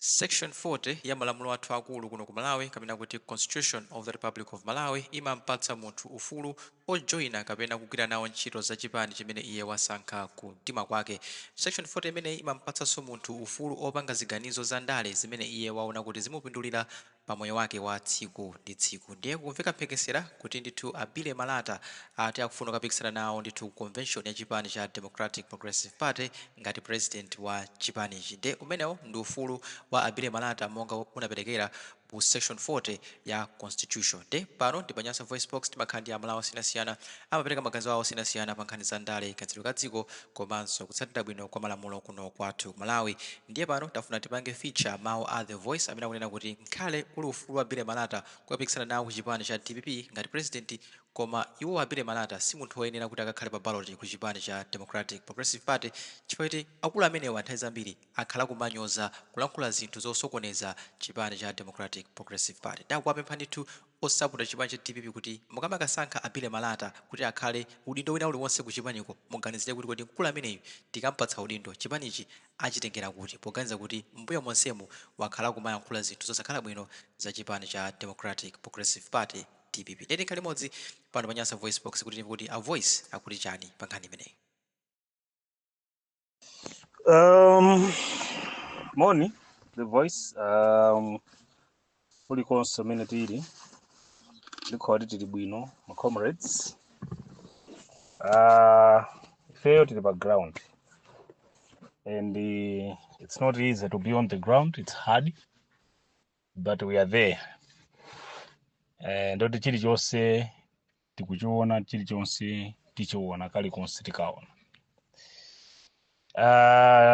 Section 40 ya malamulo athu akulu kuno ku Malawi kapena kuti Constitution of the Republic of Malawi imampatsa munthu ufulu ojoyina kapena kugwira nawo ntchito za chipani chimene iye wasankha ku mtima kwake. Section 40 imeneyi imampatsanso munthu ufulu opanga ziganizo za ndale zimene iye waona kuti zimupindulira pamoyo wake wa tsiku ndi tsiku. Ndiye kumveka mphekesera kuti ndithu Abile Malata ati akufuna kupikisana nawo ndithu convention ya chipani cha Democratic Progressive Party ngati president wa chipanichi. Ndiye umenewo ndi ufulu wa Abile Malata monga unaperekera ku section 40 ya constitution. Ndiye pano ndi Panyasa Voice Box timakhala ndi amalawi osiyanasiyana amapereka maganizo awo osiyanasiyana pa nkhani za ndale kantsidwe ka dziko komanso kutsatira bwino kwa malamulo kuno kwathu Malawi. Ndiye pano tafuna tipange feature mawu a The Voice amene akunena kuti nkhale uli ufulu wa Abile Malata kukapikisana nawo ku chipani cha DPP ngati president, koma iwo Abile Malata si munthu woyenera kuti akakhale pa ballot ku chipani cha Democratic Progressive Party chifukwa kuti akulu amenewa nthawi zambiri akhala kumanyoza kulankhula zinthu zosokoneza chipani cha Democratic Progressive Party. Ndakuwapempha ndithu osapota chipani cha DPP kuti mukamakasankha Abile Malata kuti akhale udindo wina uliwonse ku chipaniko muganizire kuti kodi mkulu ameneyu tikampatsa udindo chipanichi achitengera kuti, poganiza kuti mbuyo monsemu wakhala kumayankhula zinthu zosakhala bwino za chipani cha Democratic Progressive Party DPP. Ndeti nkhali imodzi pano Panyasa Voice Box kuti ndimve kuti a Voice akuti chani pa nkhani imeneyi. Morning, The Voice. Uli konse mene tili likhoti tili bwino my comrades. Failed the background, and it's not easy to be on the ground. It's hard, but we are there. Ndoti chilichonse tikuchiona, chilichonse tichiona, kalikonse tikaona.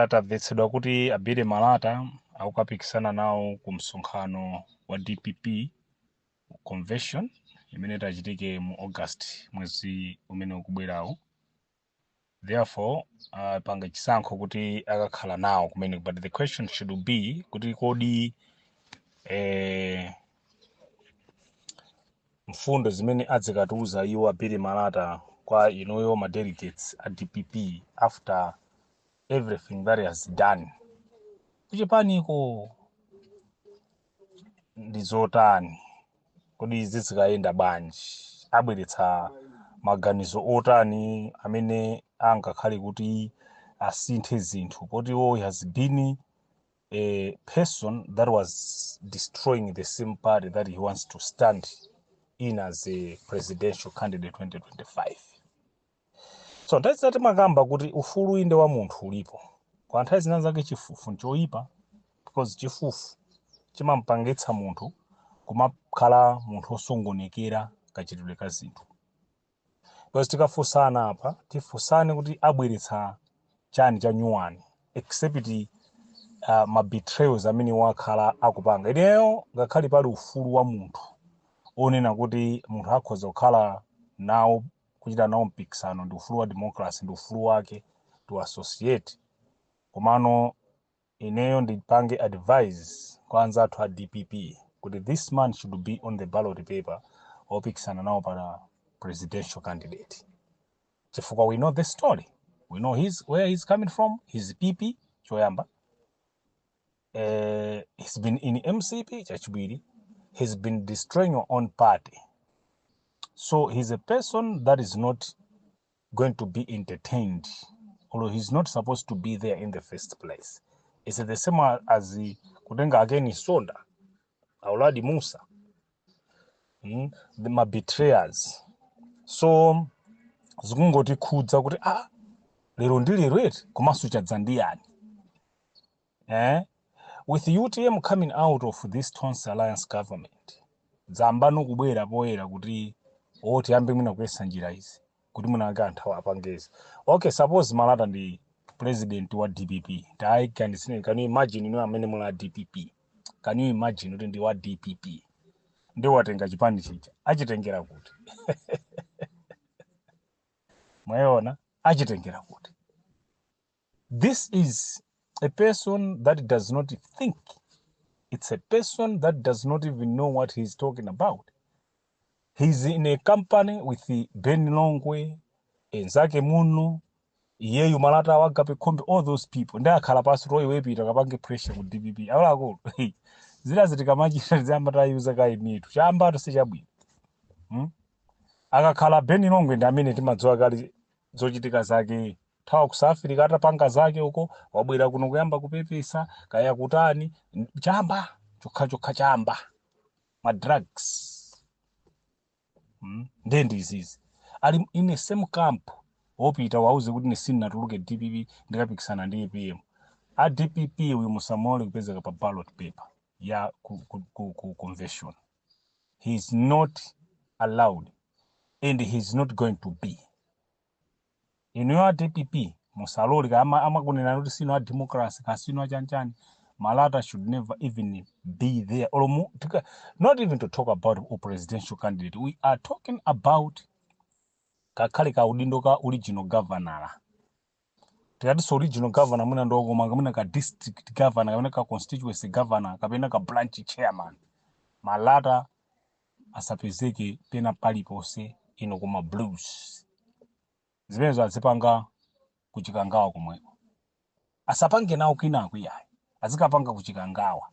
Tamvetsedwa kuti Abile Malata akukapikisana nawo ku msonkhano wa DPP convention imene itachitike mu August mwezi umene ukubwerawo. Therefore panga chisankho kuti akakhala nawo kumene, but the question should be kuti kodi mfundo zimene adzikatiuza iwo Abile Malata kwa inuyo ma delegates a DPP after everything that he has done kuchipaniko ndizotani, kodi zizikayenda bwanji, abweretsa maganizo otani amene angakhale kuti asinthe zinthu, poti he has been a person that was destroying the same party that he wants to stand in as a presidential candidate 2025. So that's makamba kuti ufulu inde wa munthu ulipo. Kwa nthawi zina zake chifufu nchoyipa, because chifufu chimampangitsa munthu kumakhala munthu osongonekera kachitidwe ka zinthu. Because tikafunsana apa, tifunsane kuti abweretsa chani cha nyuwani, except ma betrayals amene wakhala akupanga. Ineyo ngakhale pali ufulu wa munthu onena kuti munthu akhoza kukhala nawo kuchita nawo mpikisano, ndi ufulu wa democracy, ndi ufulu wake to associate. Komano ineyo ndipange advise kwa anzathu a DPP kuti this man should be on the ballot paper opikisana nawo para presidential candidate. Chifukwa we know the story, we know where he's coming from, his PP choyamba. He's been in MCP chachibwiri, he's been destroying your own party. So he's a person that is not going to be entertained, although he's not supposed to be there in the first place. It's the same as kutenga again Sonda, Auladi Musa, the betrayers. So zikungoti khudza kuti lero ndi lero eti komanso chadzandiyani. With UTM coming out of this Tonse Alliance government, dzambano kubwera poyera kuti oti ambe mwina kuyesa njira izi kuti munanga anthu apangezi. Okay, suppose Malata ndi president wa DPP. Can you imagine amene mula DPP? Can you imagine kuti ndi wa DPP? Ndi watenga chipani chicha. Achitengera kuti. Mwaona? Achitengera kuti. This is a person that does not think. It's a person that does not even know what he's talking about. He's in a company with Ben Longwe, Nzake Munu, iyeyu malata wagape khombe all those people ndi akhala pasi royi wepita kapange pressure ku DPP akuluakulu zinazi tikamachita ziyambatayuza kaimitu chambatu sichabwino. Akakhala Beni Longwe ndi amene timadziwa kali zochitika zake thawa ku South Africa atapanga zake uko wabwera kuno kuyamba kupepesa kaya kutani chamba chokha chamba ma drugs ndendi izizi ali ine same camp wopita wauze kuti sinatuluke DPP ndikapikisana ndi APM a DPP uyu musamole kupezeka pa ballot paper ya ku convention. He is not allowed and he is not going to be. Ino DPP musaloli ama kunena kuti sino a democracy kasino chanchani malata should never even be there or not even to talk about a presidential candidate. We are talking about kakhale ka udindo ka original governor. Tikati original governor muna ndogo manga ka district governor kapena ka constituency governor kapena ka branch chairman malata asapezeke pena palipose ino kuma blues zimenezo azipanga kuchikangawa kumweko asapange nawo kwina akuyayi azikapanga kuchikangawa